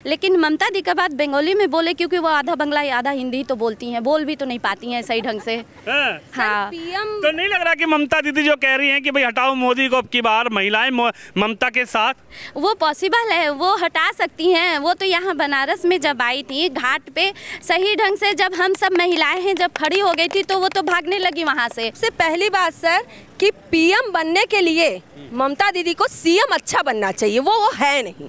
लेकिन ममता दी का बात बंगाली में बोले, क्योंकि वो आधा बंगला आधा हिंदी तो बोलती हैं, बोल भी तो नहीं पाती हैं सही ढंग से। हाँ, पीएम तो नहीं लग रहा कि ममता दीदी जो कह रही हैं कि भाई हटाओ मोदी को अब की बार, महिलाएं ममता के साथ, वो पॉसिबल है, वो हटा सकती हैं। वो तो यहाँ बनारस में जब आई थी घाट पे सही ढंग से, जब हम सब महिलाएं हैं जब खड़ी हो गई थी तो वो तो भागने लगी वहाँ से। सबसे पहली बात सर कि पीएम बनने के लिए ममता दीदी को सीएम अच्छा बनना चाहिए, वो है नहीं।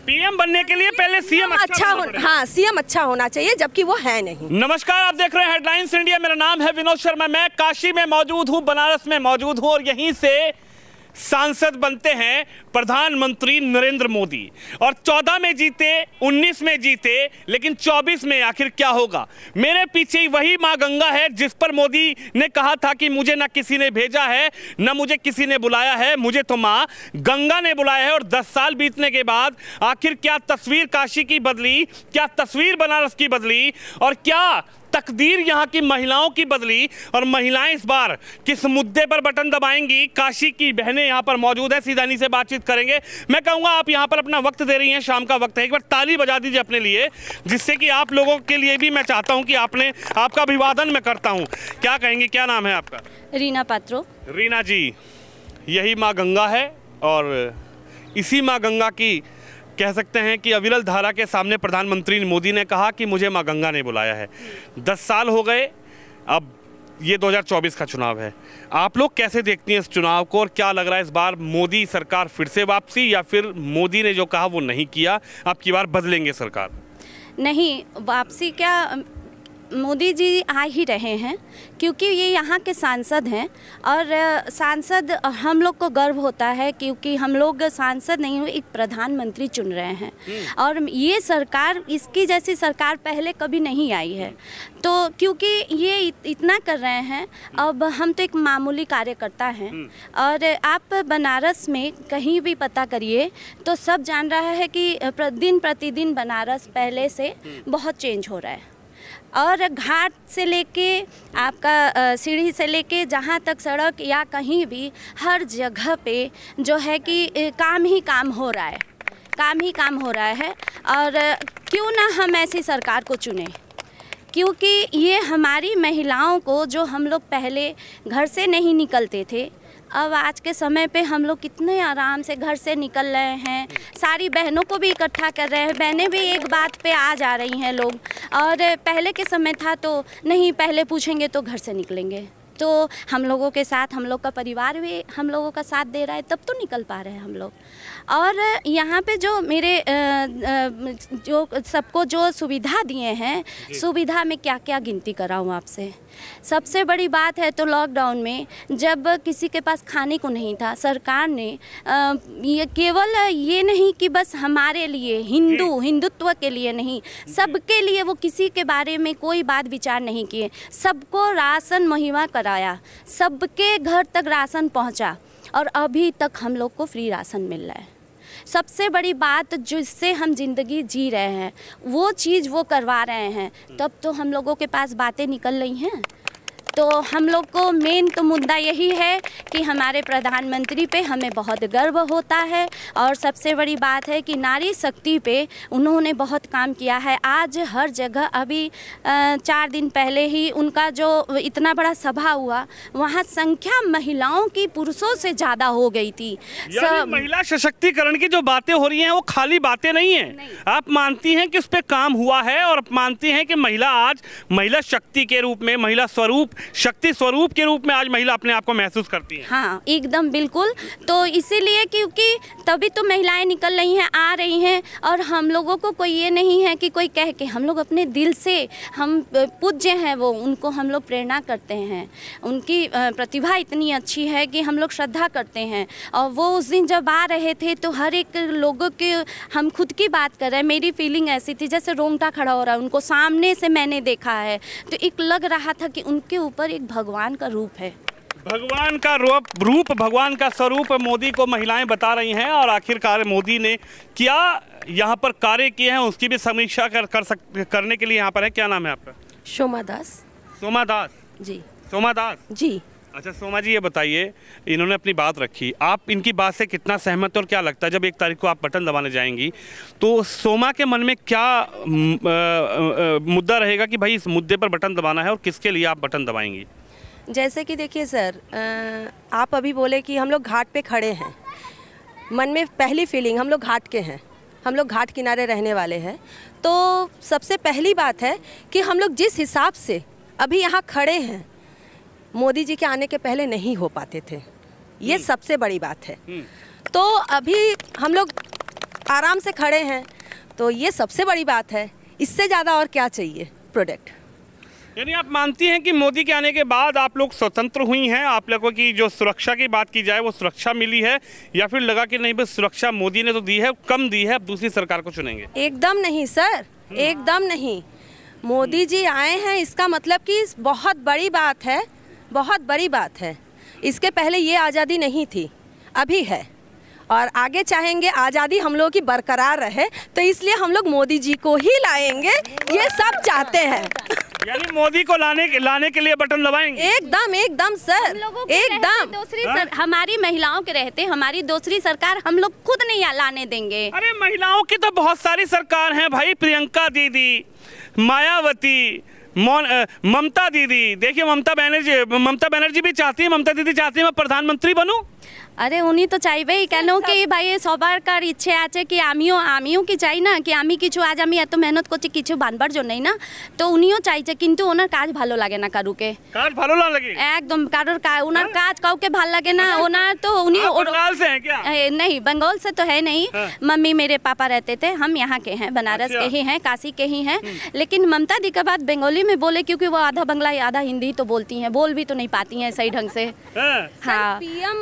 पीएम बनने के लिए पहले सीएम अच्छा हाँ, सीएम अच्छा होना चाहिए, जबकि वो है नहीं। नमस्कार, आप देख रहे हैं हेडलाइंस इंडिया। मेरा नाम है विनोद शर्मा। मैं काशी में मौजूद हूं, बनारस में मौजूद हूं और यहीं से सांसद बनते हैं प्रधानमंत्री नरेंद्र मोदी। और 14 में जीते, 19 में जीते, लेकिन 24 में आखिर क्या होगा? मेरे पीछे वही मां गंगा है जिस पर मोदी ने कहा था कि मुझे ना किसी ने भेजा है, ना मुझे किसी ने बुलाया है, मुझे तो मां गंगा ने बुलाया है। और 10 साल बीतने के बाद आखिर क्या तस्वीर काशी की बदली, क्या तस्वीर बनारस की बदली और क्या तकदीर यहाँ की महिलाओं की बदली, और महिलाएं इस बार किस मुद्दे पर बटन दबाएंगी? काशी की बहनें यहाँ पर मौजूद है, सीधा इन्हीं से बातचीत करेंगे। मैं कहूँगा आप यहाँ पर अपना वक्त दे रही हैं, शाम का वक्त है, एक बार ताली बजा दीजिए अपने लिए, जिससे कि आप लोगों के लिए भी मैं चाहता हूँ कि आपका अभिवादन मैं करता हूँ। क्या कहेंगे, क्या नाम है आपका? रीना पात्रो। रीना जी, यही माँ गंगा है और इसी माँ गंगा की कह सकते हैं कि अविरल धारा के सामने प्रधानमंत्री मोदी ने कहा कि मुझे मां गंगा ने बुलाया है। 10 साल हो गए, अब ये 2024 का चुनाव है। आप लोग कैसे देखती हैं इस चुनाव को और क्या लग रहा है इस बार मोदी सरकार फिर से वापसी, या फिर मोदी ने जो कहा वो नहीं किया, अब की बार बदलेंगे सरकार? नहीं, वापसी क्या, मोदी जी आ ही रहे हैं, क्योंकि ये यहाँ के सांसद हैं। और सांसद हम लोग को गर्व होता है क्योंकि हम लोग सांसद नहीं हो, एक प्रधानमंत्री चुन रहे हैं। और ये सरकार, इसकी जैसी सरकार पहले कभी नहीं आई है। तो क्योंकि ये इतना कर रहे हैं, अब हम तो एक मामूली कार्यकर्ता हैं। और आप बनारस में कहीं भी पता करिए तो सब जान रहा है कि दिन प्रतिदिन बनारस पहले से बहुत चेंज हो रहा है। और घाट से लेके आपका सीढ़ी से लेके जहाँ तक सड़क या कहीं भी हर जगह पे जो है कि काम ही काम हो रहा है, काम ही काम हो रहा है। और क्यों ना हम ऐसी सरकार को चुनें, क्योंकि ये हमारी महिलाओं को, जो हम लोग पहले घर से नहीं निकलते थे, अब आज के समय पे हम लोग कितने आराम से घर से निकल रहे हैं। सारी बहनों को भी इकट्ठा कर रहे हैं, बहनें भी एक बात पे आ जा रही हैं लोग। और पहले के समय था तो नहीं, पहले पूछेंगे तो घर से निकलेंगे। तो हम लोगों के साथ हम लोग का परिवार भी हम लोगों का साथ दे रहा है, तब तो निकल पा रहे हैं हम लोग। और यहाँ पे जो मेरे जो सबको जो सुविधा दिए हैं, सुविधा में क्या क्या गिनती कराऊँ आपसे। सबसे बड़ी बात है तो लॉकडाउन में जब किसी के पास खाने को नहीं था, सरकार ने ये केवल ये नहीं कि बस हमारे लिए, हिंदुत्व के लिए नहीं, सबके लिए, वो किसी के बारे में कोई बात विचार नहीं किए, सबको राशन मुहैया कराया, सबके घर तक राशन पहुंचा। और अभी तक हम लोग को फ्री राशन मिल रहा है। सबसे बड़ी बात, जिससे हम जिंदगी जी रहे हैं, वो चीज़ वो करवा रहे हैं, तब तो हम लोगों के पास बातें निकल रही हैं। तो हम लोग को मेन तो मुद्दा यही है कि हमारे प्रधानमंत्री पे हमें बहुत गर्व होता है। और सबसे बड़ी बात है कि नारी शक्ति पे उन्होंने बहुत काम किया है। आज हर जगह, अभी 4 दिन पहले ही उनका जो इतना बड़ा सभा हुआ, वहाँ संख्या महिलाओं की पुरुषों से ज़्यादा हो गई थी। महिला सशक्तिकरण की जो बातें हो रही हैं वो खाली बातें नहीं हैं। आप मानती हैं कि उस पर काम हुआ है और मानती हैं कि महिला आज महिला शक्ति के रूप में, महिला स्वरूप, शक्ति स्वरूप के रूप में आज महिला अपने आप को महसूस करती है। हाँ, एकदम बिल्कुल। तो इसीलिए, क्योंकि तभी तो महिलाएं निकल रही हैं, आ रही हैं। और हम लोगों को कोई ये नहीं है कि कोई कह के, हम लोग अपने दिल से, हम पूज्य हैं वो, उनको हम लोग प्रेरणा करते हैं। उनकी प्रतिभा इतनी अच्छी है कि हम लोग श्रद्धा करते हैं। और वो उस दिन जब आ रहे थे तो हर एक लोगों के, हम खुद की बात कर रहे हैं, मेरी फीलिंग ऐसी थी जैसे रोंगटा खड़ा हो रहा है। उनको सामने से मैंने देखा है तो एक लग रहा था कि उनके ऊपर एक भगवान का रूप है, भगवान का रूप, भगवान का स्वरूप मोदी को महिलाएं बता रही हैं। और आखिरकार मोदी ने क्या यहाँ पर कार्य किए हैं उसकी भी समीक्षा करने के लिए यहाँ पर है। क्या नाम है आपका? सोमा दास। सोमा दास जी। सोमा दास जी। अच्छा सोमा जी, ये बताइए, इन्होंने अपनी बात रखी, आप इनकी बात से कितना सहमत और क्या लगता है जब 1 तारीख को आप बटन दबाने जाएंगी तो सोमा के मन में क्या मुद्दा रहेगा कि भाई इस मुद्दे पर बटन दबाना है और किसके लिए आप बटन दबाएंगी? जैसे कि देखिए सर, आप अभी बोले कि हम लोग घाट पे खड़े हैं, मन में पहली फीलिंग हम लोग घाट के हैं, हम लोग घाट किनारे रहने वाले हैं। तो सबसे पहली बात है कि हम लोग जिस हिसाब से अभी यहाँ खड़े हैं, मोदी जी के आने के पहले नहीं हो पाते थे, ये सबसे बड़ी बात है। तो अभी हम लोग आराम से खड़े हैं, तो ये सबसे बड़ी बात है। इससे ज़्यादा और क्या चाहिए प्रोडक्ट? यानी आप मानती हैं कि मोदी के आने के बाद आप लोग स्वतंत्र हुई हैं, आप लोगों की जो सुरक्षा की बात की जाए वो सुरक्षा मिली है, या फिर लगा कि नहीं बस सुरक्षा मोदी ने तो दी है, कम दी है, अब दूसरी सरकार को चुनेंगे? एकदम नहीं सर, एकदम नहीं। मोदी जी आए हैं इसका मतलब कि बहुत बड़ी बात है, बहुत बड़ी बात है। इसके पहले ये आज़ादी नहीं थी, अभी है, और आगे चाहेंगे आज़ादी हम लोगों की बरकरार रहे, तो इसलिए हम लोग मोदी जी को ही लाएंगे, ये सब चाहते हैं। यानी मोदी को लाने के लिए बटन दबाएंगे? एकदम एकदम सर, एकदम। हमारी महिलाओं के रहते हमारी दूसरी सरकार हम लोग खुद नहीं लाने देंगे। अरे महिलाओं की तो बहुत सारी सरकार हैं भाई, प्रियंका दीदी, मायावती, ममता दीदी। देखिए ममता बनर्जी भी चाहती है, ममता दीदी चाहती है मैं प्रधानमंत्री बनूं। अरे उन्हीं तो चाहिए কেন कि भाई সবারকার ইচ্ছে আছে कि আমিও কি চাই না कि আমি কিছু আজ আমি এত মেহনত করছি কিছু বানবার জন্যই না, তো উনিও চাইছে কিন্তু ওনার কাজ ভালো লাগে না কারুকে। কাজ ভালো না লাগে? একদম কারোর ওনার কাজ কাউকে ভালো লাগে না। ওনার তো उन्हीं बंगाल से हैं क्या? नहीं, बंगाल से तो है नहीं। मम्मी मेरे पापा रहते थे, हम यहाँ के हैं, बनारस के ही हैं, काशी के ही हैं। लेकिन ममता दी का बात बंगाली में बोले क्योंकि वो आधा बंगला आधा हिंदी तो बोलती हैं, बोल भी तो नहीं पाती हैं सही ढंग से। हाँ,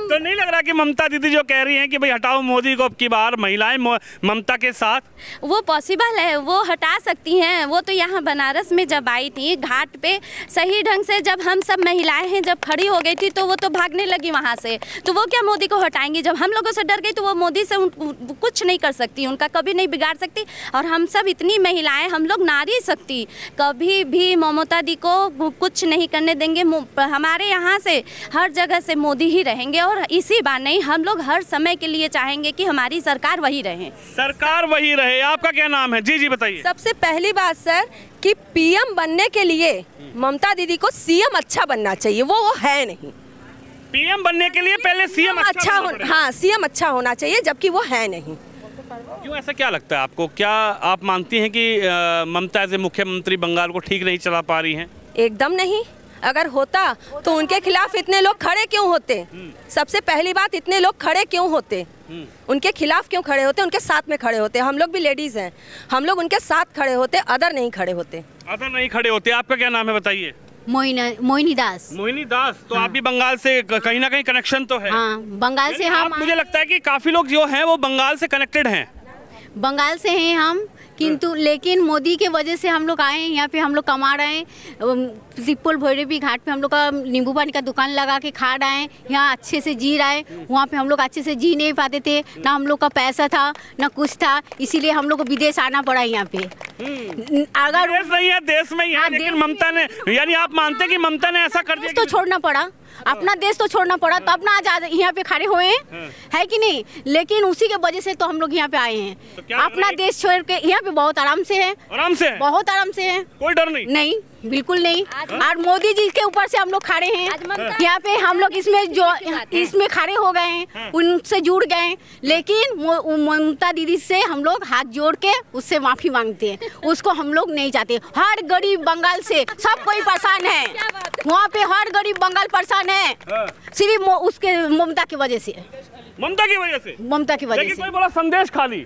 तो नहीं लग रहा कि ममता दीदी जो कह रही हैं कि भाई हटाओ मोदी को, अब की बार महिलाएं ममता के साथ, वो पॉसिबल है, वो हटा सकती हैं। वो तो यहाँ बनारस में जब आई थी घाट पे सही ढंग से, जब हम सब महिलाएं हैं जब खड़ी हो गई थी तो वो तो भागने लगी वहाँ से, तो वो क्या मोदी को हटाएंगी? जब हम लोगों से डर गई तो वो मोदी से कुछ नहीं कर सकती, उनका कभी नहीं बिगाड़ सकती। और हम सब इतनी महिलाएं, हम लोग नारी शक्ति, कभी भी ममता दी को कुछ नहीं करने देंगे। हमारे यहाँ से हर जगह से मोदी ही रहेंगे, और इसी बार नहीं, हम लोग हर समय के लिए चाहेंगे कि हमारी सरकार वही रहे। सरकार वही रहे। आपका क्या नाम है? जी बताइए। सबसे पहली बात सर कि पीएम बनने के लिए ममता दीदी को सीएम अच्छा बनना चाहिए, वो है नहीं। पीएम बनने के लिए पहले सीएम अच्छा हाँ, सीएम अच्छा होना चाहिए, जबकि वो है नहीं। क्यों, ऐसा क्या लगता है आपको? क्या आप मानती हैं कि ममता एज मुख्यमंत्री बंगाल को ठीक नहीं चला पा रही हैं? एकदम नहीं। अगर होता तो उनके खिलाफ इतने लोग खड़े क्यों होते? सबसे पहली बात, इतने लोग खड़े क्यों होते? उनके खिलाफ क्यों खड़े होते? उनके साथ में खड़े होते। हम लोग भी लेडीज हैं, हम लोग उनके साथ खड़े होते, अदर नहीं खड़े होते। अदर नहीं खड़े होते। आपका क्या नाम है बताइए? मोहिनी दास। मोहिनी दास, तो आप भी बंगाल से कहीं ना कहीं कनेक्शन तो है? हाँ, बंगाल से हम। मुझे लगता है कि काफी लोग जो हैं वो बंगाल से कनेक्टेड हैं। बंगाल से हैं हम, किंतु लेकिन मोदी के वजह से हम लोग आए हैं यहाँ पे, हम लोग कमा रहे हैं। सिप्पुल भैरवी घाट पे हम लोग का नींबू पानी का दुकान लगा के खा रहे हैं, यहाँ अच्छे से जी रहे हैं। वहाँ पे हम लोग अच्छे से जी नहीं पाते थे, ना हम लोग का पैसा था ना कुछ था, इसीलिए हम लोग को विदेश आना पड़ा यहाँ पे। अगर देश नहीं है, देश में ही है, लेकिन ममता ने, यानी आप मानते हैं कि ममता ने ऐसा कर दिया तो छोड़ना पड़ा, अपना देश तो छोड़ना पड़ा, तो अपना आजाद यहाँ पे खड़े हुए हैं, है कि नहीं? लेकिन उसी के वजह से तो हम लोग यहाँ पे आए हैं। तो अपना देश छोड़ के यहाँ पे बहुत आराम से है, बहुत आराम से है, कोई डर नहीं। नहीं, बिल्कुल नहीं। और मोदी जी के ऊपर से हम लोग खड़े हैं यहाँ पे, हम लोग इसमें खड़े हो गए हैं, उनसे जुड़ गए। लेकिन ममता दीदी से हम लोग हाथ जोड़ के उससे माफी मांगते हैं, उसको हम लोग नहीं चाहते। हर गरीब बंगाल से सब कोई परेशान है, वहाँ पे हर गरीब बंगाल परेशान है, सिर्फ उसके ममता की वजह से। ममता की वजह से? ममता की वजह से। कोई बोला संदेश खाली,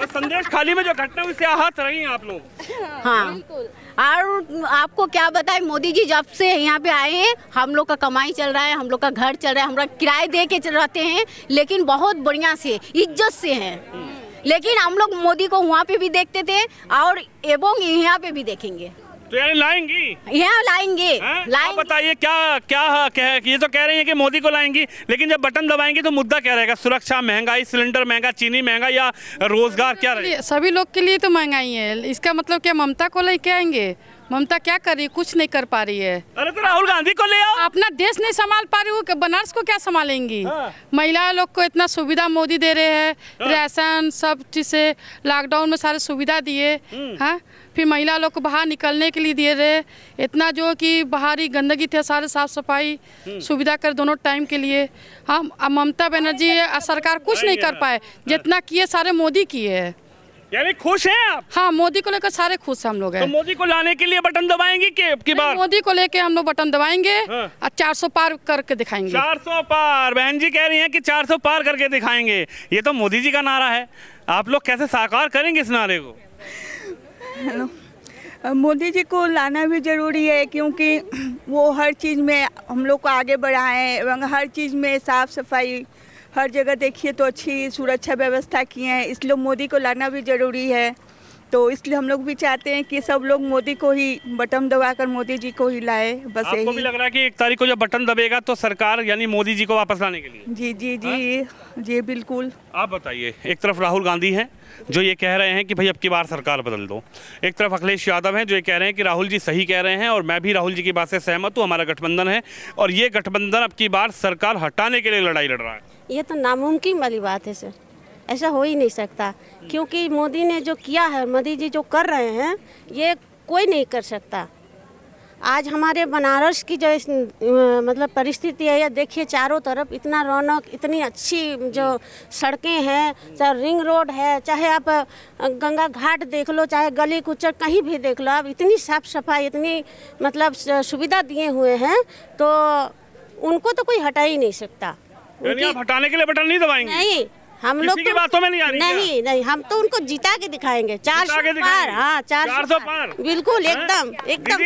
संदेश खाली में जो घटना हुई, आहत रही हैं आप लोग। हाँ, और आपको क्या बताएं, मोदी जी जब से यहाँ पे आए हैं, हम लोग का कमाई चल रहा है, हम लोग का घर चल रहा है, हम लोग किराए दे के रहते हैं, लेकिन बहुत बढ़िया से इज्जत से हैं। लेकिन हम लोग मोदी को वहाँ पे भी देखते थे और एवं यहाँ पे भी देखेंगे। तो यानी लाएंगी? यहाँ लाएंगे। आप बताइए क्या ये तो कह रही हैं कि मोदी को लाएंगी, लेकिन जब बटन दबाएंगे तो मुद्दा क्या रहेगा? सुरक्षा, महंगाई, सिलेंडर महंगा, चीनी महंगा, या रोजगार क्या रहेगा? सभी लोग के लिए तो महंगाई है। इसका मतलब क्या ममता को लेके आएंगे? ममता क्या कर रही है? कुछ नहीं कर पा रही है। अरे तो राहुल गांधी को ले आओ। अपना देश नहीं संभाल पा रही, वो बनारस को क्या संभालेंगी? महिला लोग को इतना सुविधा मोदी दे रहे हैं, राशन सब चीज से, लॉकडाउन में सारे सुविधा दिए। हाँ, फिर महिला लोग को बाहर निकलने के लिए दिए रहे, इतना जो कि बाहरी गंदगी थे सारे साफ सफाई सुविधा कर दोनों टाइम के लिए। हम ममता बनर्जी सरकार कुछ नहीं कर पाए, जितना किए सारे मोदी किए है। यानी खुश हैं आप? हाँ, मोदी को लेकर सारे खुश हम लोग हैं। तो मोदी को लाने के लिए बटन दबाएंगे की बार? मोदी को लेके हम लोग बटन दबाएंगे और 400 पार करके दिखाएंगे। 400 पार, बहन जी कह रही हैं कि 400 पार करके दिखाएंगे। ये तो मोदी जी का नारा है, आप लोग कैसे साकार करेंगे इस नारे को? हेलो, मोदी जी को लाना भी ज़रूरी है, क्योंकि वो हर चीज़ में हम लोग को आगे बढ़ाएं एवं हर चीज़ में साफ़ सफाई हर जगह देखिए तो अच्छी सुरक्षा व्यवस्था की है, इसलिए मोदी को लाना भी ज़रूरी है। तो इसलिए हम लोग भी चाहते हैं कि सब लोग मोदी को ही बटन दबाकर मोदी जी को ही लाए। बस यही। आपको भी लग रहा है कि 1 तारीख को जब बटन दबेगा तो सरकार यानी मोदी जी को वापस लाने के लिए? जी जी जी जी बिल्कुल। आप बताइए, एक तरफ राहुल गांधी हैं जो ये कह रहे हैं कि भाई अब की बार सरकार बदल दो, एक तरफ अखिलेश यादव हैं जो ये कह रहे हैं कि राहुल जी सही कह रहे हैं, और मैं भी राहुल जी की बात से सहमत हूँ, हमारा गठबंधन है और ये गठबंधन अब की बार सरकार हटाने के लिए लड़ाई लड़ रहा है। ये तो नामुमकिन वाली बात है सर, ऐसा हो ही नहीं सकता, क्योंकि मोदी ने जो किया है, मोदी जी जो कर रहे हैं, ये कोई नहीं कर सकता। आज हमारे बनारस की जो मतलब परिस्थिति है, ये देखिए चारों तरफ इतना रौनक, इतनी अच्छी जो सड़कें हैं, चाहे रिंग रोड है, चाहे आप गंगा घाट देख लो, चाहे गली कुचर कहीं भी देख लो, आप इतनी साफ सफाई, इतनी मतलब सुविधा दिए हुए हैं, तो उनको तो कोई हटा ही नहीं सकता। आप हटाने के लिए बटन नहीं दबाएंगे? नहीं, हम लोग की बातों में नहीं आ रही। नहीं नहीं, हम तो उनको जिता के दिखाएंगे। 400 पार। हाँ, 400 पार बिल्कुल, एकदम एकदम।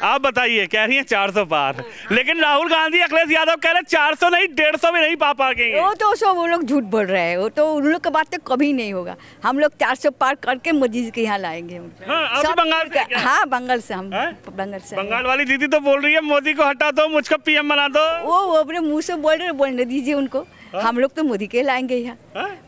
आप बताइए, कह रही हैं 400 पार, लेकिन राहुल गांधी अखिलेश यादव कह रहे हैं 400 नहीं 150 में नहीं पा पाएंगे। वो तो सब वो लोग झूठ बोल रहे हैं, वो तो उन लोग की बात तो कभी नहीं होगा। हम लोग 400 पार करके मोदी जी के यहाँ लाएंगे। बंगाल से? हाँ, बंगाल से। हम बंगाल से। बंगाल वाली दीदी तो बोल रही है मोदी को हटा दो, मुझको पीएम बना दो। वो अपने मुँह से बोलने दीजिए उनको। हम लोग तो मोदी के लाएंगे यहाँ।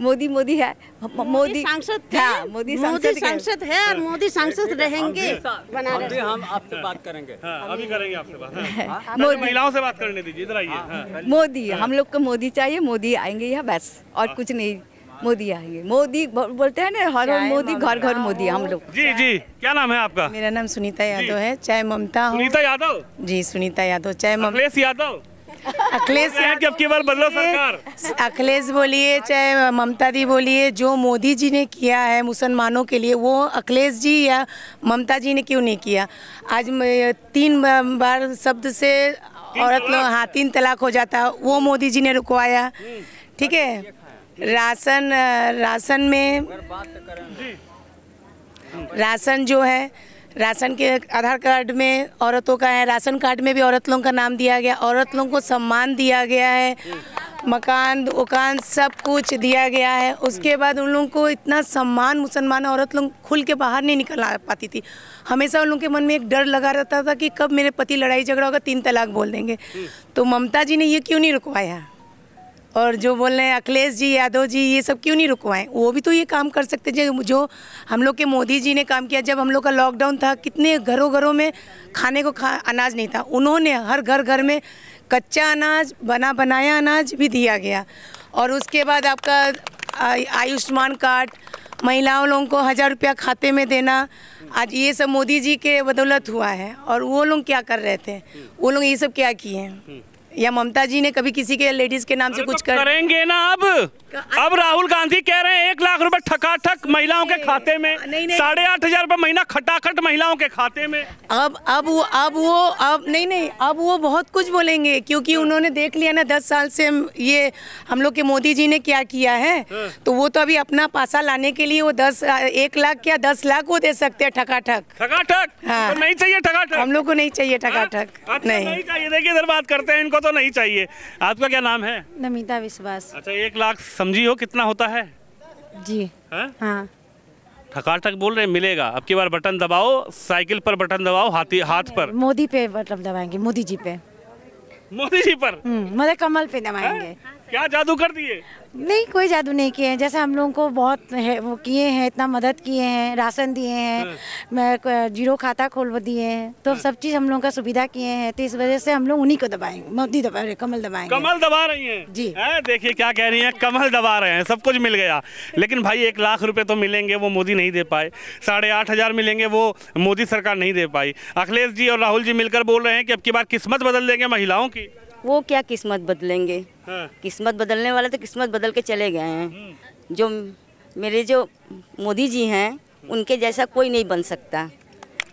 मोदी मोदी है, मोदी सांसद है, मोदी सांसद है और मोदी सांसद रहेंगे। अभी हम आपसे बात करेंगे। अभी करेंगे आपसे बात। महिलाओं से बात करने दीजिए, इधर आइए। मोदी, हम लोग को मोदी चाहिए, मोदी आएंगे यहाँ, बस और कुछ नहीं। मोदी आएंगे, मोदी बोलते हैं ना, हर मोदी घर घर मोदी। हम लोग। जी जी, क्या नाम है आपका? मेरा नाम सुनीता यादव है, चाहे ममता हो। सुनीता यादव? जी, सुनीता यादव, चाहे अखिलेश यादव। अखिलेश यादव की बार बदलो सरकार। अखिलेश बोलिए चाहे ममता दी बोलिए, जो मोदी जी ने किया है मुसलमानों के लिए, वो अखिलेश जी या ममता जी ने क्यों नहीं किया? आज 3 बार शब्द से औरत लोग 3 तलाक हो जाता, वो मोदी जी ने रुकवाया। ठीक है, राशन में राशन जो है, राशन के आधार कार्ड में औरतों का है, राशन कार्ड में भी औरत लोगों का नाम दिया गया, औरत लोगों को सम्मान दिया गया है, मकान उकान सब कुछ दिया गया है। उसके बाद उन लोगों को इतना सम्मान, मुसलमान औरत लोग खुल के बाहर नहीं निकल आ पाती थी। हमेशा उन लोगों के मन में एक डर लगा रहता था कि कब मेरे पति लड़ाई झगड़ा होगा, 3 तलाक बोल देंगे। तो ममता जी ने ये क्यों नहीं रुकवाया? और जो बोल रहे हैं अखिलेश जी, यादव जी, ये सब क्यों नहीं रुकवाएं? वो भी तो ये काम कर सकते जो हम लोग के मोदी जी ने काम किया। जब हम लोग का लॉकडाउन था, कितने घरों घरों में खाने को अनाज नहीं था, उन्होंने हर घर में कच्चा अनाज, बनाया अनाज भी दिया गया। और उसके बाद आपका आयुष्मान कार्ड, महिलाओं लोगों को 1000 रुपया खाते में देना, आज ये सब मोदी जी के बदौलत हुआ है। और वो लोग क्या कर रहे थे? वो लोग ये सब क्या किए हैं? या ममता जी ने कभी किसी के लेडीज के नाम से कुछ करेंगे ना? अब राहुल गांधी कह रहे हैं 1 लाख रुपए ठकाठक महिलाओं के खाते में, 8,500 रुपए महीना खटाखट महिलाओं के खाते में। अब नहीं, अब वो बहुत कुछ बोलेंगे, क्योंकि उन्होंने देख लिया ना 10 साल से ये हम लोग के मोदी जी ने क्या किया है। तो वो तो अभी अपना पासा लाने के लिए वो 1 लाख क्या 10 लाख वो दे सकते हैं ठकाठक। हाँ, तो नहीं चाहिए ठकाठक, हम लोग को नहीं चाहिए ठकाठक। नहीं चाहिए। देखिए इधर बात करते हैं, इनको तो नहीं चाहिए। आपका क्या नाम है? नमिता विश्वास। अच्छा, 1 लाख समझी हो कितना होता है? जी हाँ। ठकाठक बोल रहे मिलेगा। अब की बार बटन दबाओ, साइकिल पर बटन दबाओ, हाथ पर। मोदी पे बटन दबाएंगे, मोदी जी पे। मोदी जी पर? मतलब कमल पे दबाएंगे। क्या जादू कर दिए? नहीं, कोई जादू नहीं किए हैं। जैसे हम लोगों को बहुत है वो किए हैं, इतना मदद किए हैं, राशन दिए हैं, मैं जीरो खाता खोल दिए हैं, तो सब चीज़ हम लोगों का सुविधा किए हैं। तो इस वजह से हम लोग उन्हीं को दबाएंगे, मोदी दबा रहे, कमल दबाएंगे। कमल दबा रही हैं जी। देखिए क्या कह रही हैं, कमल दबा रहे हैं, सब कुछ मिल गया। लेकिन भाई 1 लाख रुपए तो मिलेंगे, वो मोदी नहीं दे पाए। 8,500 मिलेंगे, वो मोदी सरकार नहीं दे पाई। अखिलेश जी और राहुल जी मिलकर बोल रहे हैं कि अब की बार किस्मत बदल देंगे महिलाओं की। वो क्या किस्मत बदलेंगे? किस्मत बदलने वाले तो किस्मत बदल के चले गए हैं। जो मेरे जो मोदी जी हैं उनके जैसा कोई नहीं बन सकता।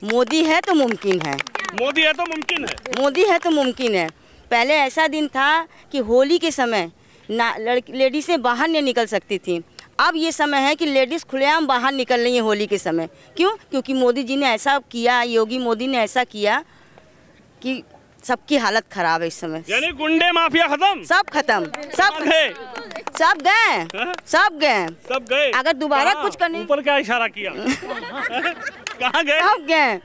मोदी है तो मुमकिन है, मोदी है तो मुमकिन है, मोदी है तो मुमकिन है। पहले ऐसा दिन था कि होली के समय ना लेडीज़ें बाहर नहीं निकल सकती थी। अब ये समय है कि लेडीज़ खुलेआम बाहर निकल रही है होली के समय। क्यों? क्योंकि मोदी जी ने ऐसा किया, योगी मोदी ने ऐसा किया कि सबकी हालत खराब है इस समय। यानी गुंडे माफिया खत्म, सब खत्म, सब गए, सब गए, सब गए, सब गए। अगर दोबारा कुछ करने, ऊपर क्या इशारा किया? कहाँ गए? सब गए।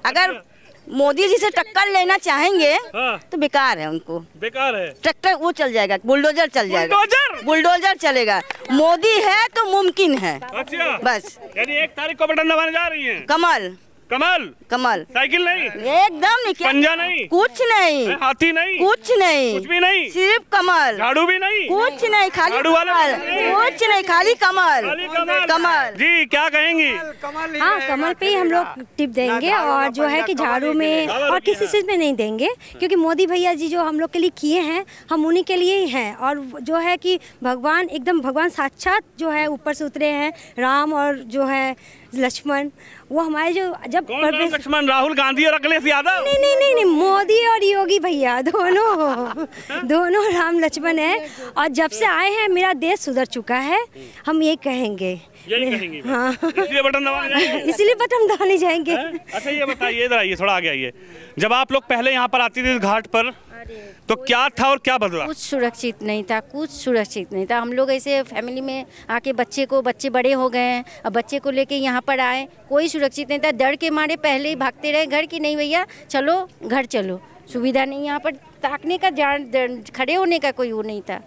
अगर मोदी जी से टक्कर लेना चाहेंगे तो बेकार है, उनको बेकार है। ट्रैक्टर वो चल जाएगा, बुलडोजर चल जाएगा, बुलडोजर चलेगा। मोदी है तो मुमकिन है। अच्छा, बस। यानी 1 तारीख को बटन दबाने जा रही हैं। कमल, कमल, कमल, साइकिल नहीं, एकदम नहीं, पंजा नहीं, कुछ नहीं, हाथी नहीं, कुछ नहीं, कुछ भी नहीं, सिर्फ कमल, झाड़ू भी नहीं, कुछ नहीं, खाली कमल, कुछ नहीं, खाली कमल, कमल। जी क्या कहेंगी? हाँ, कमल पे ही हम लोग टिप देंगे, और जो है कि झाड़ू में और किसी चीज़ में नहीं देंगे, क्योंकि मोदी भैया जी जो हम लोग के लिए किए हैं, हम उन्हीं के लिए ही हैं। और जो है कि भगवान, एकदम भगवान साक्षात जो है ऊपर से उतरे हैं, राम और जो है लक्ष्मण, वो हमारे जो जब लक्ष्मण, राहुल गांधी और अखिलेश यादव? नहीं नहीं नहीं नहीं, मोदी और योगी भैया दोनों राम लक्ष्मण है। और जब से आए हैं मेरा देश सुधर चुका है, हम ये कहेंगे। हाँ, इसलिए बटन दबाने जाएंगे। इसलिए बटन दबाने जाएंगे। अच्छा ये बताइए, इधर आइए, थोड़ा आगे आइए। जब आप लोग पहले यहाँ पर आती थी घाट पर, तो क्या था और क्या बदला? कुछ सुरक्षित नहीं था, कुछ सुरक्षित नहीं था। हम लोग ऐसे फैमिली में आके बच्चे बड़े हो गए हैं, अब बच्चे को लेके यहाँ पर आए, कोई सुरक्षित नहीं था। डर के मारे पहले ही भागते रहे घर की, नहीं भैया चलो घर चलो, सुविधा नहीं, यहाँ पर ताकने का, खड़े होने का कोई वो नहीं था।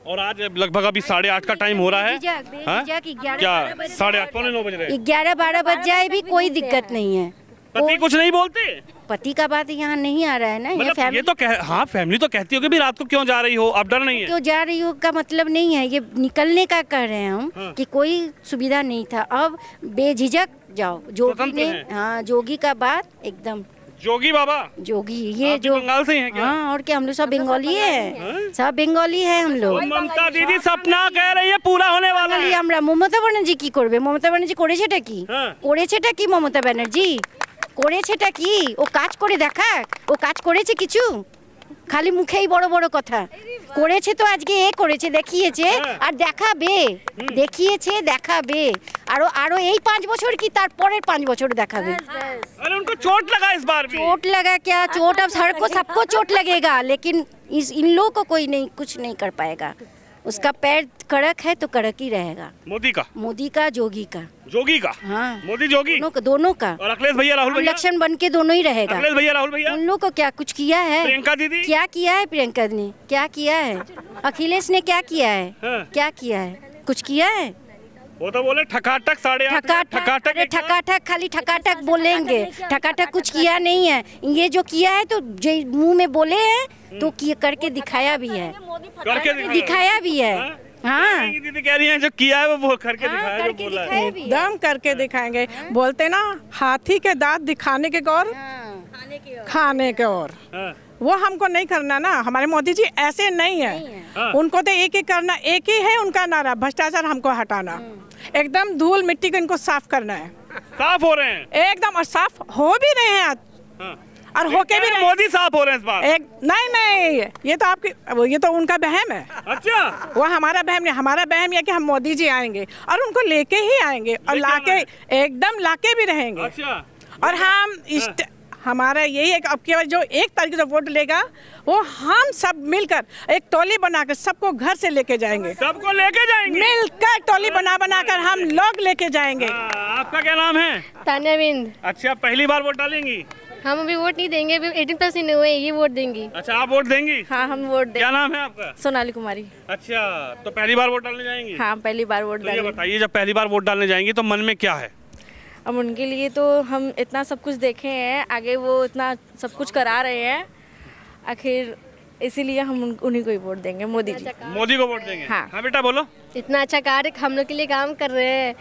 और आज लगभग अभी 8:30 का टाइम हो रहा है। क्या 8:30 पौने 9 बज रहे? 11-12 बज जाए भी कोई दिक्कत नहीं है। पति कुछ नहीं बोलते? पति का बात यहाँ नहीं आ रहा है ना। मतलब ये तो हाँ, फैमिली तो कहती होगी भी रात को क्यों जा रही हो, अब डर नहीं है? क्यों जा रही हो का मतलब नहीं है, ये निकलने का कह रहे हैं हम। हाँ। कि कोई सुविधा नहीं था, अब बेझिझक जाओ। जोगी ने, हाँ, जोगी का बात एकदम, जोगी बाबा, जोगी ये जो बंगाल से हैं क्या? हाँ, और क्या, हम लोग सब बंगाली है, सब बंगाली है हम लोग। ममता दीदी सपना कह रही है पूरा होने वाला है। আমরা মমতা ব্যানার্জি কি করবে? মমতা ব্যানার্জি করেছেটা কি? করেছেটা কি মমতা ব্যানার্জি? করেছেটা কি? ও কাজ করে দেখাক, ও কাজ করেছে কিছু? খালি মুখেই বড় বড় কথা। করেছে তো, আজকে এ করেছে, দেখিয়েছে আর দেখাবে, দেখিয়েছে দেখাবে। আরো এই 5 বছর কি তার পরের 5 বছর দেখাবে। अरे उनको चोट लगा इस बार भी। चोट लगा क्या? चोट अब सबको चोट लगेगा, लेकिन इन लोगों को कोई नहीं, कुछ नहीं कर पाएगा। उसका पैर कड़क है तो कड़क ही रहेगा। मोदी का, मोदी का, जोगी का, जोगी का, हाँ, मोदी जोगी दोनों का। और अखिलेश भैया राहुल भैया इलेक्शन बन के दोनों ही रहेगा। अखिलेश भैया राहुल भैया, उन लोग को क्या कुछ किया है? प्रियंका दीदी क्या किया है? प्रियंका ने क्या किया है? अखिलेश ने क्या किया है? क्या किया है? कुछ किया है? वो तो बोले ठकाठक 8:30 ठकाठक खाली ठकाठक बोलेंगे, ठकाठक कुछ किया नहीं है। ये जो किया है तो मुंह में बोले हैं तो करके दिखाया भी है, करके दिखाया भी है। हाँ, दीदी कह रही हैं जो किया है वो करके दिखाया, जो बोला है एकदम करके दिखाएंगे। बोलते ना, हाथी के दांत दिखाने के और खाने के और, वो हमको नहीं करना ना। हमारे मोदी जी ऐसे नहीं है, उनको तो एक ही करना, एक ही है उनका नारा, भ्रष्टाचार हमको हटाना, एकदम धूल मिट्टी को इनको साफ करना है। साफ हो रहे हैं एकदम, और साफ हो भी रहे हैं और होके भी मोदी साफ हो रहे हैं इस बार। नहीं, ये तो आपकी, ये तो उनका वहम है। अच्छा, वो हमारा वहम नहीं, हमारा वहम है कि हम मोदी जी आएंगे और उनको लेके ही आएंगे और लाके एकदम लाके भी रहेंगे। अच्छा, और हम हमारा यही है कि अब केवल जो 1 तारीख को वोट लेगा वो हम सब मिलकर एक टोली बनाकर सबको घर से लेके जाएंगे, सबको लेके जाएंगे, मिलकर टोली बनाकर हम लोग लेके जाएंगे। आपका क्या नाम है? तान्याविंद। अच्छा, पहली बार वोट डालेंगी? हम अभी वोट नहीं देंगे, अभी 18+ नहीं हुए, ये वोट देंगी। अच्छा, आप वोट देंगी? हाँ, हम वोट देंगे। क्या नाम है आपका? सोनाली कुमारी। अच्छा, तो पहली बार वोट डालने जाएंगी? हाँ, पहली बार वोट डालेंगे। ये बताइए, जब पहली बार वोट डालने जाएंगी तो मन में क्या है? अब उनके लिए तो हम इतना सब कुछ देखे हैं, आगे वो इतना सब कुछ करा रहे हैं, आखिर इसीलिए हम उन्हीं को ही वोट देंगे, मोदी जी। मोदी को वोट देंगे? हाँ बेटा बोलो। इतना अच्छा कार्य हम लोग के लिए काम कर रहे हैं।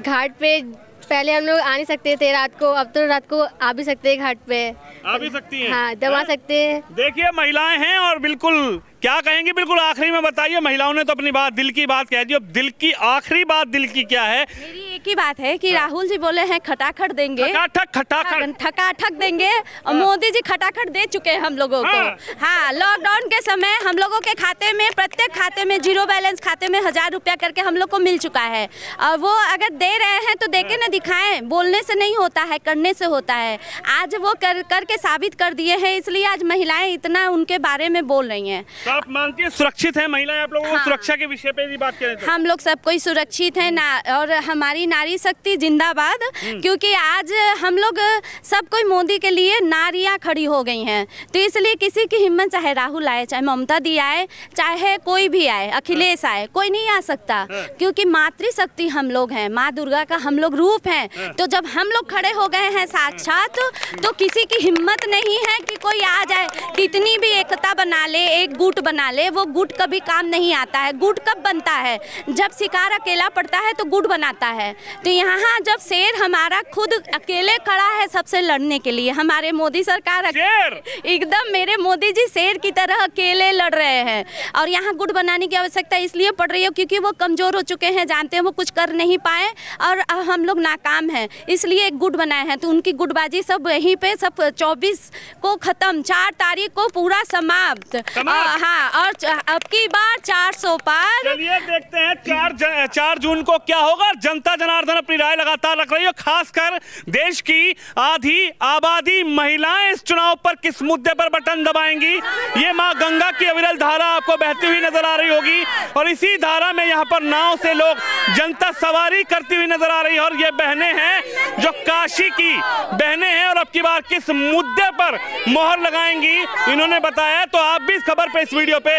घाट पे पहले हम लोग आ नहीं सकते थे रात को, अब तो रात को आ भी सकते हैं घाट पे। आ भी सकती हैं? हाँ, दबा सकते हैं। देखिए महिलाएं हैं और बिल्कुल क्या कहेंगी, बिल्कुल आखिरी में बताइए। महिलाओं ने तो अपनी बात, दिल की बात कह दी, अब दिल की आखिरी बात दिल की क्या है? मेरी एक ही बात है कि राहुल जी बोले हैं खटाखट देंगे, खटाखट देंगे, और मोदी जी खटाखट दे चुके हैं हम लोगों को। हाँ, लॉकडाउन के समय हम लोगों के खाते में, प्रत्येक खाते में, 0 बैलेंस खाते में 1000 रुपया करके हम लोग को मिल चुका है। और वो अगर दे रहे हैं तो देके ना दिखाएं, बोलने से नहीं होता है, करने से होता है। आज वो करके साबित कर दिए हैं, इसलिए आज महिलाएं इतना उनके बारे में बोल रही हैं। तो आप मानती हैं सुरक्षित है महिलाएं? आप लोगों को सुरक्षा के विषय पे भी बात करें तो हम लोग सब कोई सुरक्षित है ना, और हमारी नारी शक्ति जिंदाबाद, क्योंकि आज हम लोग सब कोई मोदी के लिए नारियां खड़ी हो गई हैं। तो इसलिए किसी की हिम्मत, चाहे राहुल आए, चाहे ममता दी आए, चाहे कोई भी आए, अखिलेश आए, कोई नहीं आ सकता, क्योंकि मातृशक्ति हम लोग हैं, माँ दुर्गा का हम लोग रूप हैं। तो जब हम लोग खड़े हो गए हैं साक्षात, तो किसी की हिम्मत नहीं है कि कोई आ जाए, कितनी भी एकता बना ले, एक गुट बना ले, वो गुट कभी काम नहीं आता है। गुट कब बनता है? जब शिकार अकेला पड़ता है तो गुट बनाता है। तो यहाँ जब शेर हमारा खुद अकेले खड़ा है सबसे लड़ने के लिए, हमारे मोदी सरकार एकदम, मेरे मोदी जी शेर की तरह अकेले लड़ रहे हैं। और यहाँ गुट बनाने की आवश्यकता इसलिए पड़ रही है क्योंकि वो कमजोर हो चुके हैं, जानते हैं वो कुछ कर नहीं पाए और हम लोग नाकाम हैं, इसलिए एक गुट बनाए हैं। तो उनकी गुटबाजी सब यहीं पे सब 24 को खत्म, 4 तारीख को पूरा समाप्त। हाँ, और अब की बार 400 पार। चलिए देखते हैं 4 जून को क्या होगा। जनता जनार्दन अपनी राय लगातार रख रही है, खासकर देश की आधी आबादी महिलाएं इस चुनाव पर किस मुद्दे पर बटन दबाएंगी। ये मां गंगा की अविरल धारा आपको बहती हुई नजर आ रही होगी, और इसी धारा में यहाँ पर नाव से लोग जनता सवारी करती हुई नजर आ रही है। और ये बहनें हैं जो काशी की बहनें हैं, और अब की बार किस मुद्दे पर मोहर लगाएंगी इन्होंने बताया। तो आप भी इस खबर पे, इस वीडियो पे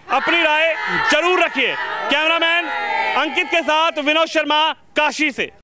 अपनी राय जरूर रखिए। कैमरामैन अंकित के साथ विनोद शर्मा, काशी से।